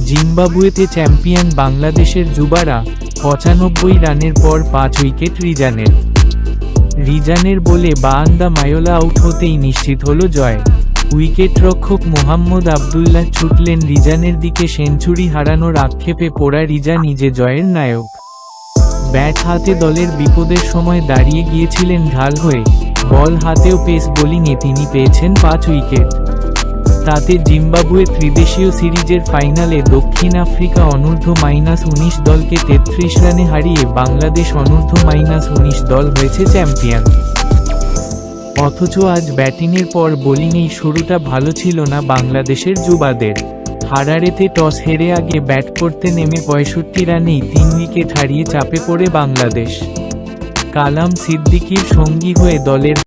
জিম্বাবুয়েতে champion বাংলাদেশের যুবারা, ৯৫ রানের পর ৫ উইকেট রিজানের বলে বায়ান্দা মায়োলা আউট হতেই নিশ্চিত হল জয়। উইকেটরক্ষক মোহাম্মদ আবদুল্লাহ ছুটলেন রিজানের দিকে, সেঞ্চুরি হারানোর আক্ষেপে পোড়া রিজা নিজে জয়ের নায়ক। ব্যাট হাতে দলের বিপদের সময় দাঁড়িয়ে গিয়েছিলেন ঢাল হয়ে, বল হাতেও পেস বোলিংয়ে তিনি পেয়েছেন ৫ উইকেট। তাতে জিম্বাবুয়ে ত্রিদেশীয় সিরিজের ফাইনালে দক্ষিণ আফ্রিকা অনূর্ধ্ব-১৯ দলকে ৩৩ রানে হারিয়ে বাংলাদেশ অনূর্ধ্ব-১৯ দল হয়েছে চ্যাম্পিয়ন। অথচ আজ ব্যাটিংয়ের পর বোলিংয়েই শুরুটা ভালো ছিল না বাংলাদেশের যুবাদের। হারারেতে টস হেরে আগে ব্যাট করতে নেমে ৬৫ রানেই ৩ উইকেট হারিয়ে চাপে পড়ে বাংলাদেশ। কালাম সিদ্দিকীর সঙ্গী হয়ে দলের